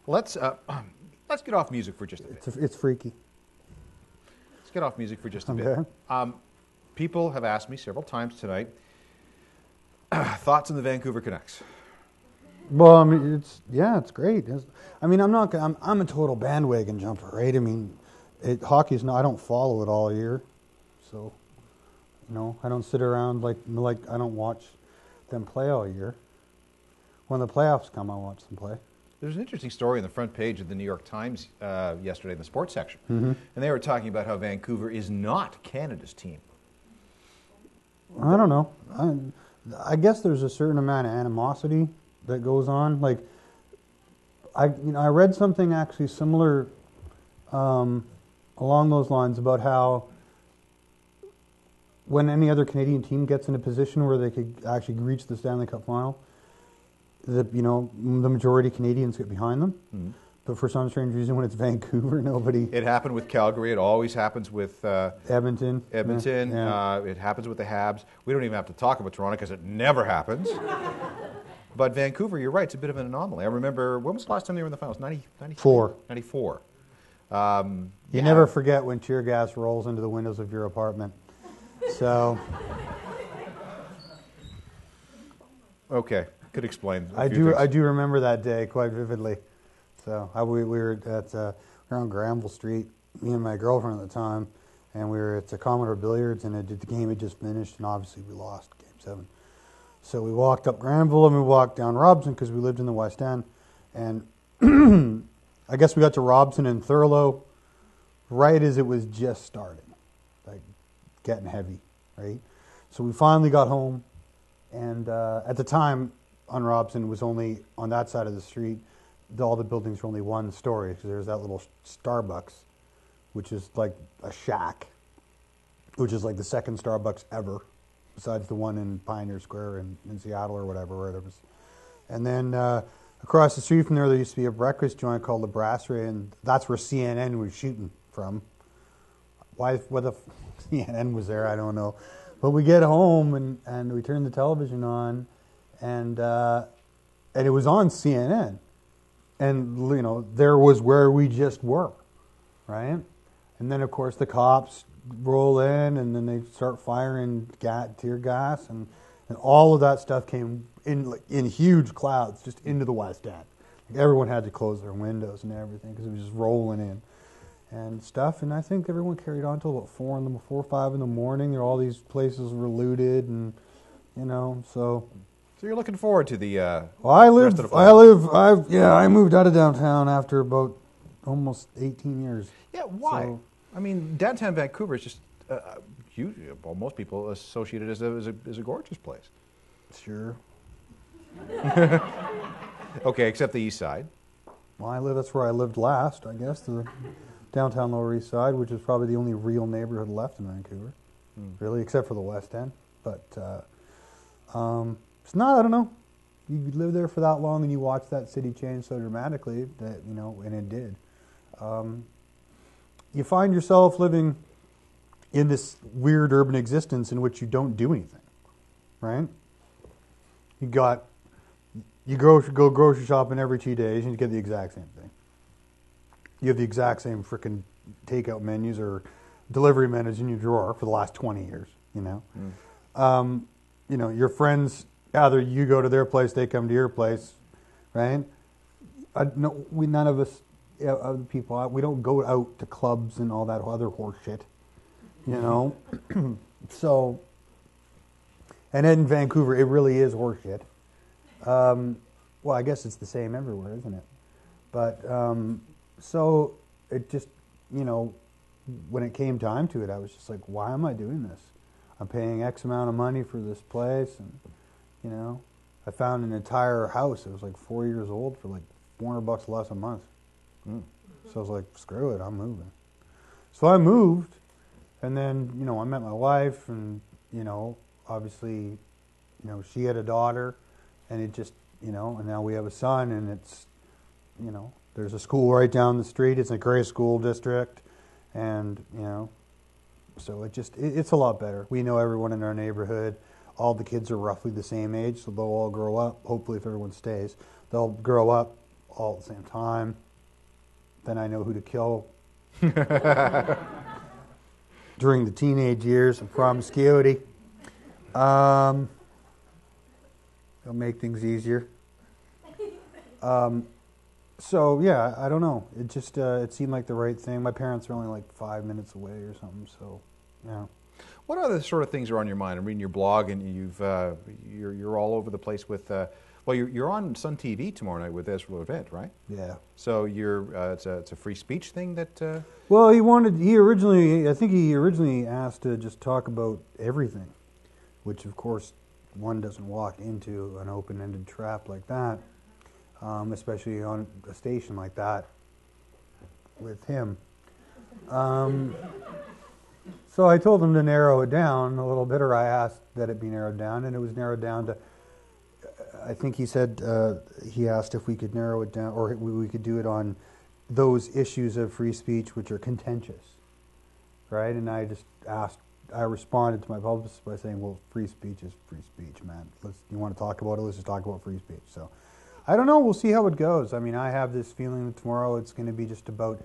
Let's get off music for just a bit. It's freaky. Let's get off music for just a Okay. bit. People have asked me several times tonight, thoughts on the Vancouver Canucks. Well, I mean, it's great. I'm a total bandwagon jumper, right? I mean, hockey's not. I don't follow it all year, so I don't sit around like I don't watch them play all year. When the playoffs come, I watch them play. There's an interesting story on the front page of the New York Times yesterday in the sports section, and they were talking about how Vancouver is not Canada's team. I don't know. I guess there's a certain amount of animosity that goes on. Like, I read something actually similar along those lines about how when any other Canadian team gets in a position where they could actually reach the Stanley Cup final, the majority of Canadians get behind them. Mm-hmm. But for some strange reason, when it's Vancouver, nobody... It happened with Calgary. It always happens with... Edmonton. Yeah. It happens with the Habs. We don't even have to talk about Toronto because it never happens. But Vancouver, you're right, it's a bit of an anomaly. I remember, when was the last time they were in the finals? 94. 94. You never forget when tear gas rolls into the windows of your apartment. So... Okay, could explain. I do remember that day quite vividly. So we were on Granville Street, me and my girlfriend at the time, and we were at the Commodore Billiards, and the game had just finished, and obviously we lost Game 7. So we walked up Granville, and we walked down Robson, because we lived in the West End, and I guess we got to Robson and Thurlow right as it was just starting, like getting heavy, right? So we finally got home, and at the time on Robson, it was only on that side of the street. All the buildings were only one story, because there's that little Starbucks, which is like a shack, which is like the second Starbucks ever, besides the one in Pioneer Square in Seattle or whatever it was. And then across the street from there used to be a breakfast joint called the Brasserie, and that's where CNN was shooting from. Whether CNN was there, I don't know. But we get home, and we turn the television on, and it was on CNN. And, there was where we just were, right? And then, of course, the cops roll in, and then they start firing tear gas, and all of that stuff came in huge clouds just into the West End. Like, everyone had to close their windows and everything because it was just rolling in and stuff. And I think everyone carried on until about 4 or 5 in the morning. All these places were looted, and so. So you're looking forward to the I moved out of downtown after about almost 18 years. Yeah, why? So, I mean, downtown Vancouver is just most people associate it as a gorgeous place. Sure. Okay, except the east side. Well, that's where I lived last, I guess, the downtown Lower East Side, which is probably the only real neighborhood left in Vancouver, really, except for the West End. But it's not, I don't know. You live there for that long and you watch that city change so dramatically that, and it did. You find yourself living in this weird urban existence in which you don't do anything, right? You go grocery shopping every 2 days and you get the exact same thing. You have the exact same frickin' takeout menus or delivery menus in your drawer for the last 20 years, your friends, either you go to their place, they come to your place, right? None of us, other people, we don't go out to clubs and all that other horse shit, So, and in Vancouver, it really is horse shit. Well, I guess it's the same everywhere, isn't it? But, so it just, when it came time to it, I was just like, why am I doing this? I'm paying X amount of money for this place, and I found an entire house. It was like 4 years old for like $400 less a month. So I was like, screw it, I'm moving. So I moved, and then I met my wife, and obviously, she had a daughter, and it just and now we have a son, and it's there's a school right down the street. It's a great school district, and so it's a lot better. We know everyone in our neighborhood. All the kids are roughly the same age, so they'll all grow up. Hopefully, if everyone stays, they'll grow up all at the same time. Then I know who to kill. During the teenage years of promiscuity. It'll make things easier. So yeah, I don't know. It just it seemed like the right thing. My parents are only like 5 minutes away or something. So yeah. What other sort of things are on your mind? I'm reading your blog, and you're all over the place with. Well, you're on Sun TV tomorrow night with Ezra Levant, right? Yeah. So it's a free speech thing that. Well, I think he originally asked to just talk about everything, which of course one doesn't walk into an open-ended trap like that, especially on a station like that with him. So I told him to narrow it down a little bit, or I asked that it be narrowed down, and it was narrowed down to, I think he said, he asked if we could narrow it down, or we could do it on those issues of free speech which are contentious, right? And I responded to my publicist by saying, well, free speech is free speech, man. You want to talk about it, let's just talk about free speech. So I don't know, we'll see how it goes. I mean, I have this feeling that tomorrow it's going to be just about,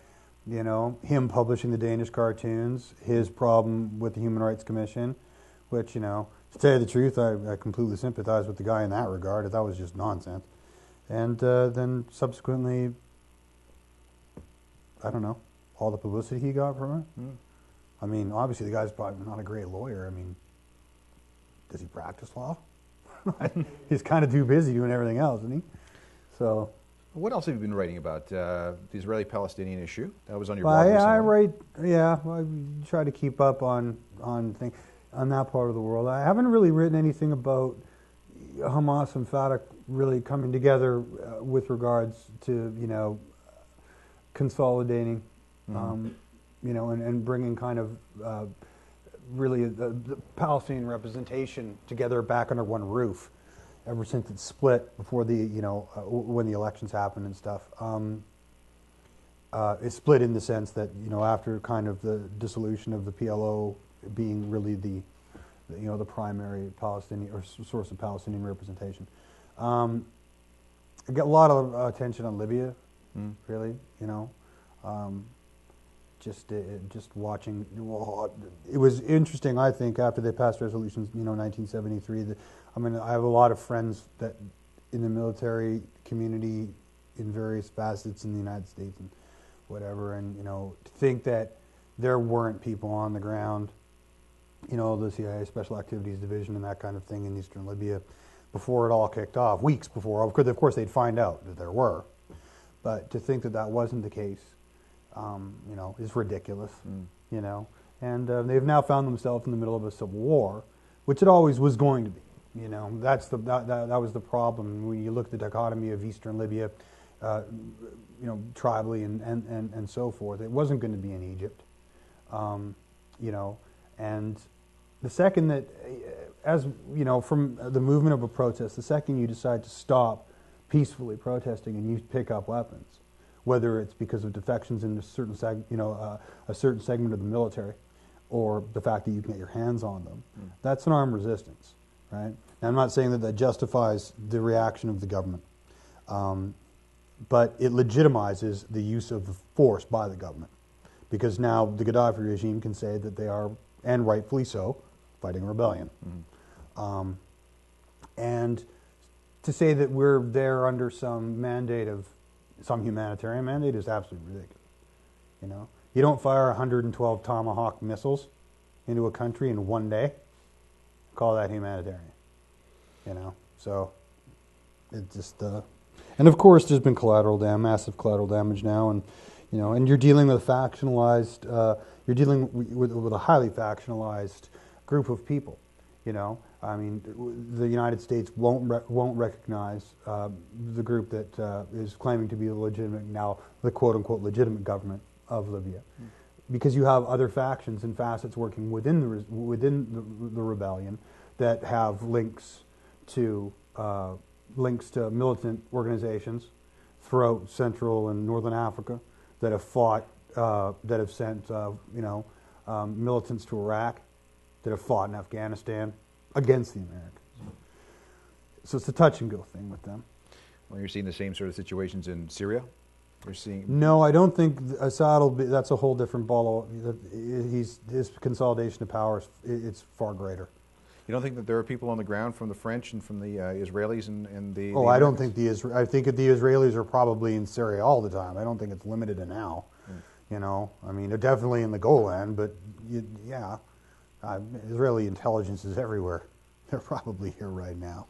him publishing the Danish cartoons, his problem with the Human Rights Commission, which, to tell you the truth, I completely sympathize with the guy in that regard. That was just nonsense. And then subsequently, I don't know, all the publicity he got from it. Mm. I mean, obviously the guy's probably not a great lawyer. I mean, does he practice law? He's kind of too busy doing everything else, isn't he? So. What else have you been writing about? The Israeli-Palestinian issue? That was on your blog recently. I write, I try to keep up on that part of the world. I haven't really written anything about Hamas and Fatah really coming together with regards to, consolidating, and bringing kind of really the Palestinian representation together back under one roof. Ever since it split before the, when the elections happened and stuff, it split in the sense that, after kind of the dissolution of the PLO being really the primary Palestinian or source of Palestinian representation. I get a lot of attention on Libya, really, just watching. Well, it was interesting, I think, after they passed resolutions, 1973. I have a lot of friends that in the military community in various facets in the United States and whatever, and to think that there weren't people on the ground, the CIA Special Activities Division and that kind of thing in eastern Libya before it all kicked off, weeks before. Of course, they'd find out that there were, but to think that that wasn't the case, is ridiculous, And they've now found themselves in the middle of a civil war, which it always was going to be. That was the problem when you look at the dichotomy of eastern Libya, tribally and so forth. It wasn't going to be in Egypt, and the second that, from the movement of a protest, the second you decide to stop peacefully protesting and you pick up weapons, whether it's because of defections in a certain segment of the military, or the fact that you can get your hands on them, that's an armed resistance, right? Now, I'm not saying that justifies the reaction of the government, but it legitimizes the use of force by the government, because now the Gaddafi regime can say that they are, and rightfully so, fighting a rebellion. And to say that we're there under some humanitarian mandate is absolutely ridiculous. You don't fire 112 Tomahawk missiles into a country in one day. Call that humanitarian. So it just and of course there's been massive collateral damage now, and and you're dealing with factionalized. You're dealing with a highly factionalized group of people. The United States won't recognize the group that is claiming to be the quote unquote legitimate government of Libya, because you have other factions and facets working within the rebellion that have links to militant organizations throughout Central and Northern Africa that have fought, that have sent militants to Iraq, that have fought in Afghanistan against the Americans. So it's a touch and go thing with them. Well, you're seeing the same sort of situations in Syria? You're seeing... No, I don't think Assad will be. That's a whole different ball. His consolidation of power it's far greater. You don't think that there are people on the ground from the French and from the Israelis and the... Oh, the I don't think I think the Israelis are probably in Syria all the time. I don't think it's limited to now. You know, I mean, they're definitely in the Golan, but yeah, Israeli intelligence is everywhere. They're probably here right now.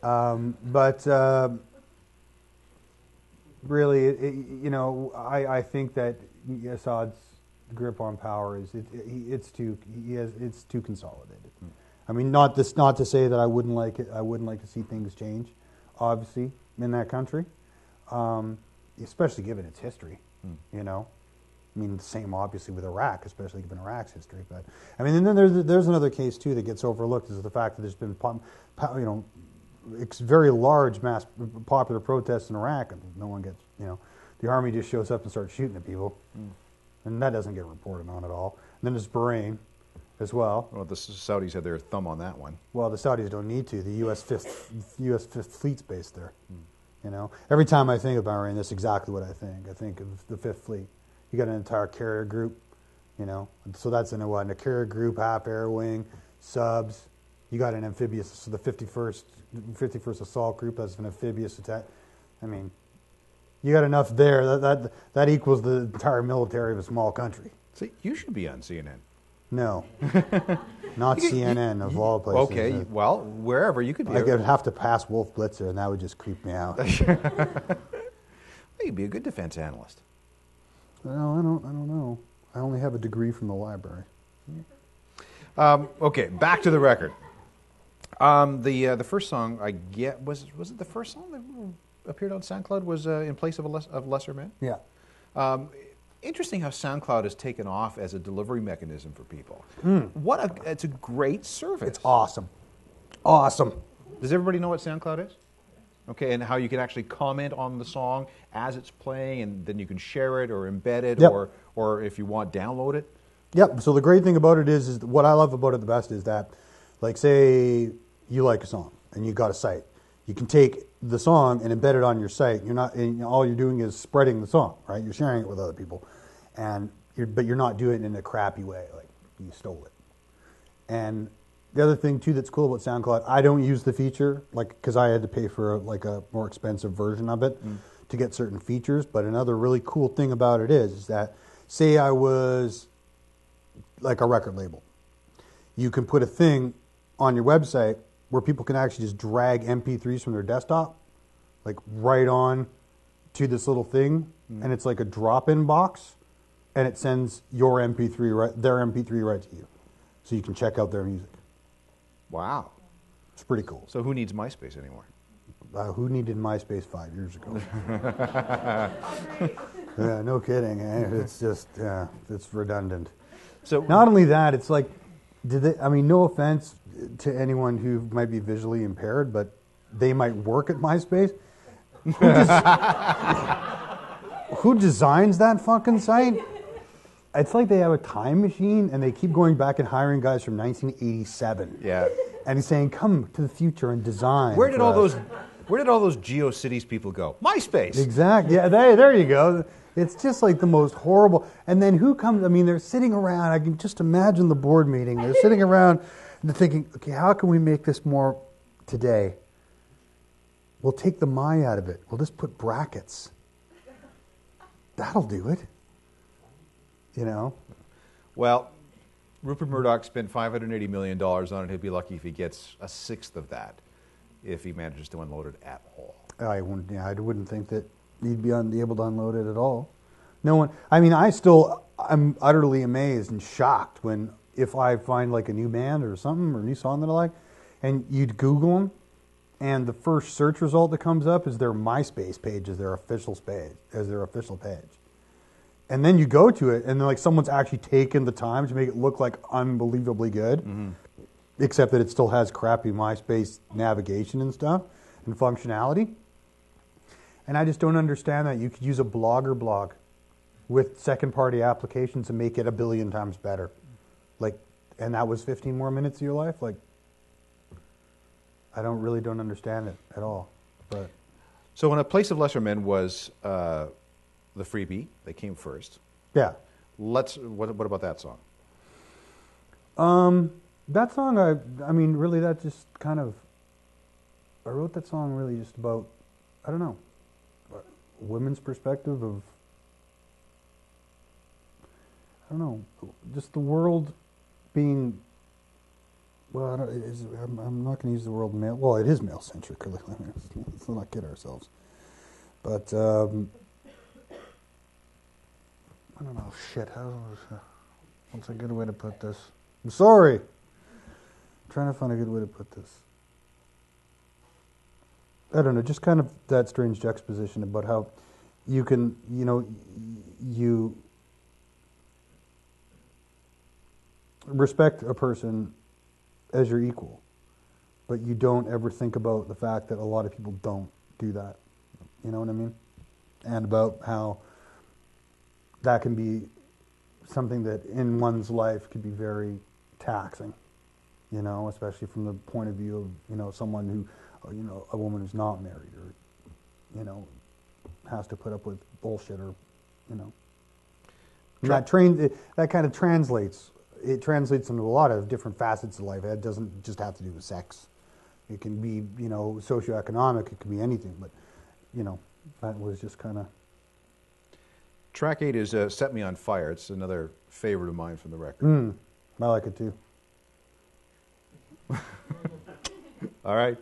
But really, you know, I think that Assad's grip on power is it's too consolidated. I mean, not to say that I wouldn't like it. I wouldn't like to see things change, obviously, in that country, especially given its history. You know, I mean, the same obviously with Iraq, especially given Iraq's history. But I mean, and then there's another case too that gets overlooked is the fact that there's been very large mass popular protests in Iraq, and no one gets, you know, the army just shows up and starts shooting at people, and that doesn't get reported on at all. And then there's Bahrain as well. Well, the Saudis had their thumb on that one. Well, the Saudis don't need to. The U.S. Fifth Fleet's based there. You know, every time I think of Bahrain, that's exactly what I think. I think of the Fifth Fleet. You got an entire carrier group, you know, so that's in a carrier group, half air wing, subs. You got an amphibious, so the 51st Assault Group, that's an amphibious attack. I mean, you got enough there. That equals the entire military of a small country. See, you should be on CNN. No, not CNN of all places. Okay, well, wherever you could be. I could have to pass Wolf Blitzer, and that would just creep me out. You'd be a good defense analyst. Well, I don't know. I only have a degree from the library. Okay, back to the record. The first song I get was it the first song that appeared on SoundCloud was In Place of Lesser Men? Yeah. Interesting how SoundCloud has taken off as a delivery mechanism for people. It's a great service. It's awesome. Awesome. Does everybody know what SoundCloud is? Okay, and how you can actually comment on the song as it's playing, and then you can share it or embed it, or if you want, download it? Yep. So the great thing about it is what I love about it the best is that, like, say you like a song and you got a site. You can take the song and embed it on your site. All you're doing is spreading the song, right? You're sharing it with other people, but you're not doing it in a crappy way, like you stole it. And the other thing too that's cool about SoundCloud, I don't use the feature, like, because I had to pay for a more expensive version of it to get certain features. But another really cool thing about it is that, say I was like a record label, you can put a thing on your website where people can actually just drag MP3s from their desktop, like right on to this little thing, and it's like a drop-in box, and it sends their MP3 right to you, so you can check out their music. Wow, it's pretty cool. So who needs MySpace anymore? Who needed MySpace 5 years ago? Yeah, no kidding. It's just it's redundant. So not only that, it's like, no offense to anyone who might be visually impaired, but they might work at MySpace. Who designs that fucking site? It's like they have a time machine and they keep going back and hiring guys from 1987. Yeah. And he's saying, come to the future and design. Where did all those GeoCities people go? MySpace. Exactly. Yeah, there you go. It's just like the most horrible. And then who comes? I mean, they're sitting around. I can just imagine the board meeting. They're sitting around and they're thinking, okay, how can we make this more today? We'll take the my out of it. We'll just put brackets. That'll do it. You know? Well, Rupert Murdoch spent $580 million on it. He'll be lucky if he gets a sixth of that, if he manages to unload it at all. I wouldn't think that he'd be able to unload it at all. No one. I mean, I'm utterly amazed and shocked if I find like a new band or something or a new song that I like, and you'd Google them, and the first search result that comes up is their MySpace page as their official page. And then you go to it, and then like someone's actually taken the time to make it look like unbelievably good, except that it still has crappy MySpace navigation and stuff and functionality. And I just don't understand that. You could use a Blogger blog with second-party applications and make it 1 billion times better. Like, and that was 15 more minutes of your life? Like, I don't understand it at all. But So when A Place of Lesser Men was the freebie, they came first. yeah. What about that song? That song, I mean, really, that just kind of, I wrote that song really just about, I don't know, women's perspective of, I don't know, just the world being, well, I'm not going to use the word male, well, it is male-centric, really. Let's not kid ourselves. But, I don't know, shit, what's a good way to put this? I'm sorry. I'm trying to find a good way to put this. I don't know, just kind of that strange juxtaposition about how you can, you respect a person as your equal, but you don't ever think about the fact that a lot of people don't do that. You know what I mean? And about how that can be something that in one's life could be very taxing, especially from the point of view of, someone who, a woman who's not married or, has to put up with bullshit or, that kind of translates. It translates into a lot of different facets of life. It doesn't just have to do with sex. It can be, socioeconomic. It can be anything. But, that was just kind of. Track 8 is Set Me on Fire. It's another favorite of mine from the record. I like it too. All right.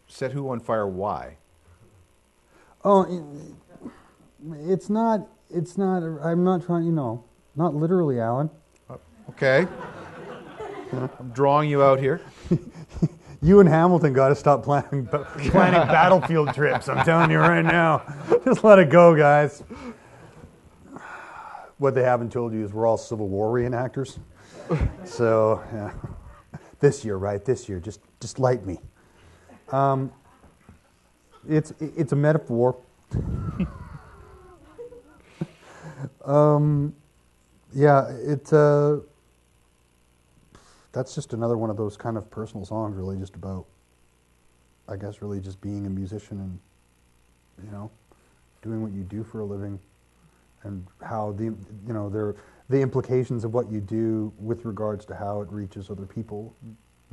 Set who on fire? Why? Oh, it's not. I'm not trying. Not literally, Alan. Okay. I'm drawing you out here. You and Hamilton got to stop planning battlefield trips. I'm telling you right now. Just let it go, guys. What they haven't told you is we're all Civil War reenactors. So, yeah. This year, right? This year, just light me. It's a metaphor. Yeah, that's just another one of those kind of personal songs, really, just about, I guess, really just being a musician and, doing what you do for a living, and how the implications of what you do with regards to how it reaches other people,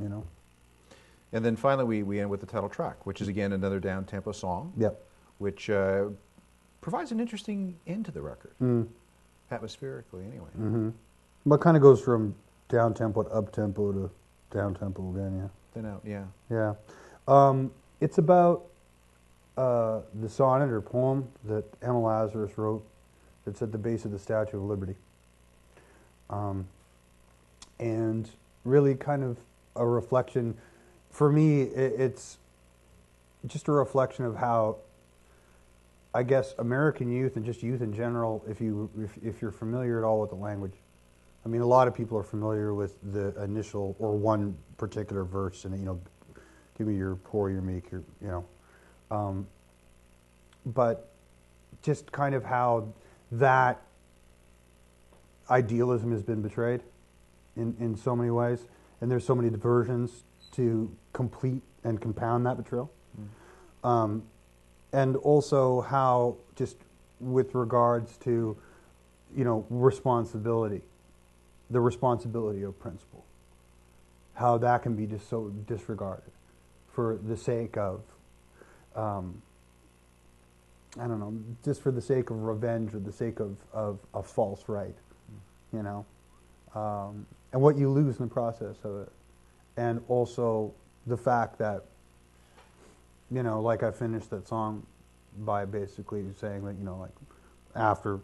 And then finally, we end with the title track, which is again another down-tempo song. Yep. Which provides an interesting end to the record, atmospherically, anyway. Mm-hmm. But kind of goes from down-tempo to up-tempo to down-tempo again, yeah. Then out, yeah. Yeah. It's about the sonnet or poem that Emma Lazarus wrote that's at the base of the Statue of Liberty. And really kind of a reflection, for me, it's just a reflection of how, I guess, American youth and just youth in general, if you're familiar at all with the language. I mean, a lot of people are familiar with the initial or one particular verse, and give me your poor, your meek, but just kind of how that idealism has been betrayed in so many ways, and there's so many diversions to complete and compound that betrayal. And also how, just with regards to, responsibility, the responsibility of principle, how that can be just so disregarded for the sake of, I don't know, just for the sake of revenge or the sake of a false right, and what you lose in the process of it. And also the fact that, like I finished that song by basically saying that, like after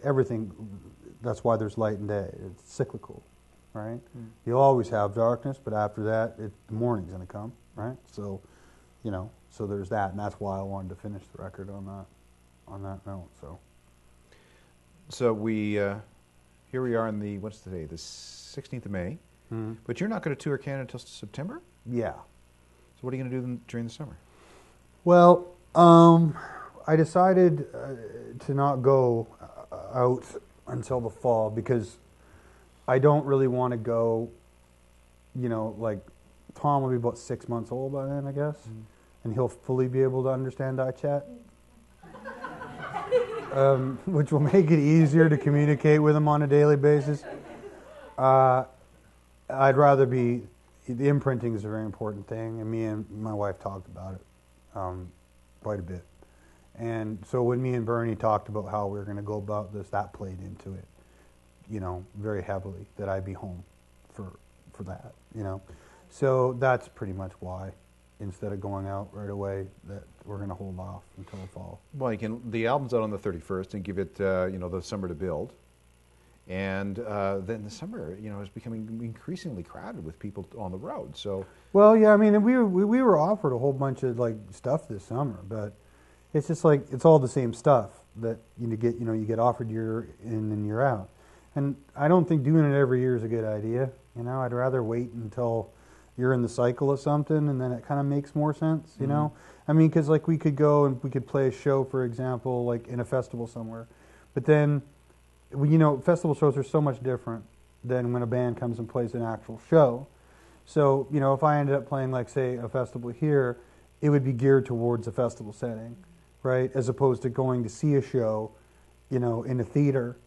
everything, that's why there's light and day. It's cyclical, right? You'll always have darkness, but after that, the morning's going to come, right? So, so there's that, and that's why I wanted to finish the record on that note. So we here we are on what's today? The 16th of May. But you're not going to tour Canada until September? Yeah. So what are you going to do during the summer? Well, I decided to not go out until the fall because I don't really want to go, like Tom will be about 6 months old by then, I guess, and he'll fully be able to understand iChat, which will make it easier to communicate with him on a daily basis. I'd rather be, the imprinting is a very important thing, and me and my wife talked about it quite a bit. And so when me and Bernie talked about how we were going to go about this, that played into it, very heavily, that I'd be home for that, So that's pretty much why, instead of going out right away, that we're going to hold off until the fall. Well, the album's out on the 31st, and give it, the summer to build. And then the summer, is becoming increasingly crowded with people on the road. So, well, yeah, I mean, we were offered a whole bunch of stuff this summer, but it's just it's all the same stuff that you get offered year in and year out. And I don't think doing it every year is a good idea. I'd rather wait until you're in the cycle of something, and then it kind of makes more sense. I mean, because we could go and we could play a show, for example, in a festival somewhere, but then. Festival shows are so much different than when a band comes and plays an actual show. So, if I ended up playing, say, a festival here, it would be geared towards a festival setting, right? As opposed to going to see a show, in a theater,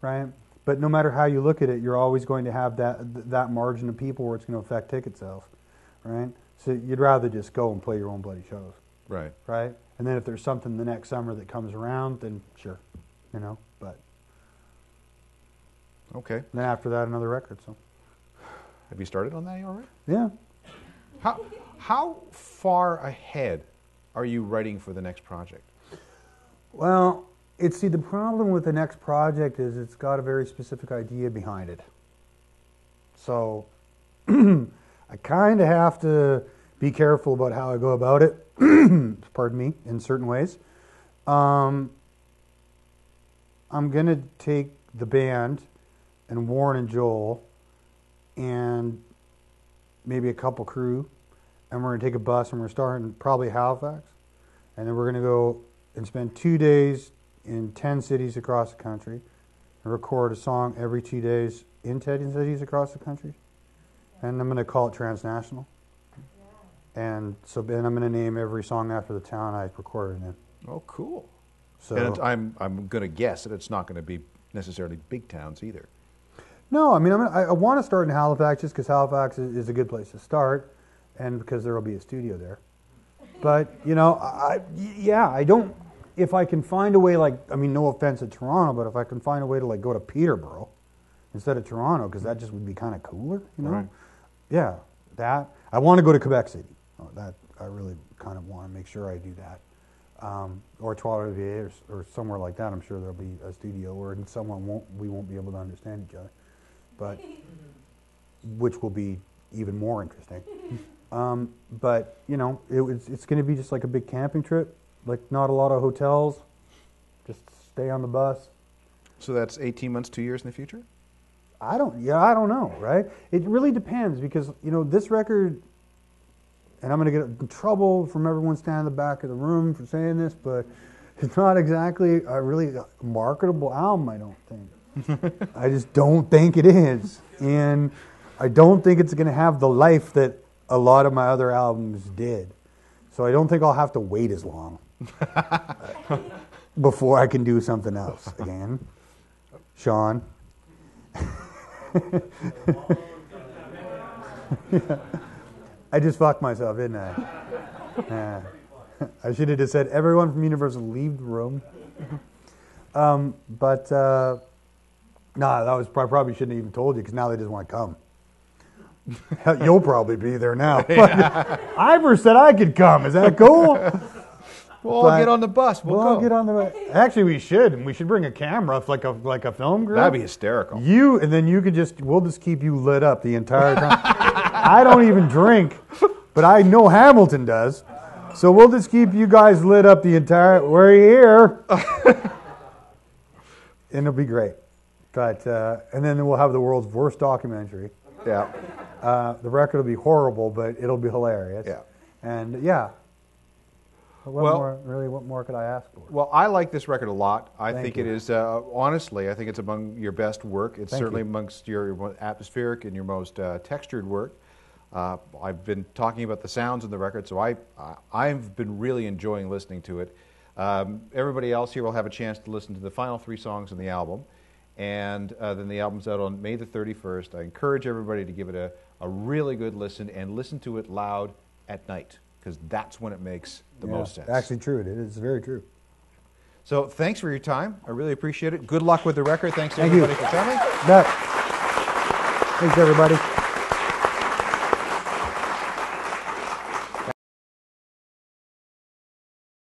right? But no matter how you look at it, you're always going to have that margin of people where it's going to affect ticket sales, right? So you'd rather just go and play your own bloody shows. Right. Right? And then if there's something the next summer that comes around, then sure, but... Okay. And then after that, another record. So, have you started on that already? Yeah. How far ahead are you writing for the next project? Well, the problem with the next project is it's got a very specific idea behind it. So, I kind of have to be careful about how I go about it. Pardon me, in certain ways. I'm going to take the band and Warren and Joel and maybe a couple crew, and we're going to take a bus, and we're starting probably Halifax, and then we're going to go and spend 2 days in 10 cities across the country and record a song every 2 days in 10 cities across the country, and I'm going to call it transnational. And so then I'm going to name every song after the town I recorded in. Oh, cool. So, and I'm going to guess that it's not going to be necessarily big towns either. No, I mean, I want to start in Halifax just because Halifax is a good place to start, and because there will be a studio there. But, I don't, if I can find a way, no offense to Toronto, but if I can find a way to, go to Peterborough instead of Toronto, because that just would be kind of cooler, Right. Yeah, that. I want to go to Quebec City. That I really kind of want to make sure I do that. Or Trois-Rivières or somewhere like that. I'm sure there'll be a studio where we won't be able to understand each other. But which will be even more interesting. But it's going to be just like a big camping trip. Not a lot of hotels. Just stay on the bus. So that's 18 months, 2 years in the future? I don't know, right? It really depends because this record, and I'm going to get in trouble from everyone standing in the back of the room for saying this, but it's not exactly a really marketable album, I don't think. I just don't think it is. And I don't think it's going to have the life that a lot of my other albums did. So I don't think I'll have to wait as long before I can do something else again. Sean. I just fucked myself, didn't I? I should have just said, everyone from Universal, leave the room. That was, I probably shouldn't have even told you, because now they just want to come. You'll probably be there now. Ivor said I could come. Is that cool? We'll all get on the bus. We'll all go. Get on the bus. Actually, we should. And we should bring a camera, like a film group. That'd be hysterical. And then we'll just keep you lit up the entire time. I don't even drink, but I know Hamilton does. So we'll just keep you guys lit up the entire, we're here. And it'll be great. But, and then we'll have the world's worst documentary. Yeah. The record will be horrible, but it'll be hilarious. Yeah. And yeah. What more could I ask for? Well, I like this record a lot. I Thank think you. it is, honestly, I think it's among your best work. It's Thank certainly you. amongst your most atmospheric and your most textured work. I've been talking about the sounds in the record, so I've been really enjoying listening to it. Everybody else here will have a chance to listen to the final 3 songs in the album, and then the album's out on May the 31st. I encourage everybody to give it a really good listen, and listen to it loud at night, because that's when it makes the most sense. Actually true. It is very true. So thanks for your time. I really appreciate it. Good luck with the record. Thanks to Thank everybody you. for coming. Thanks, everybody.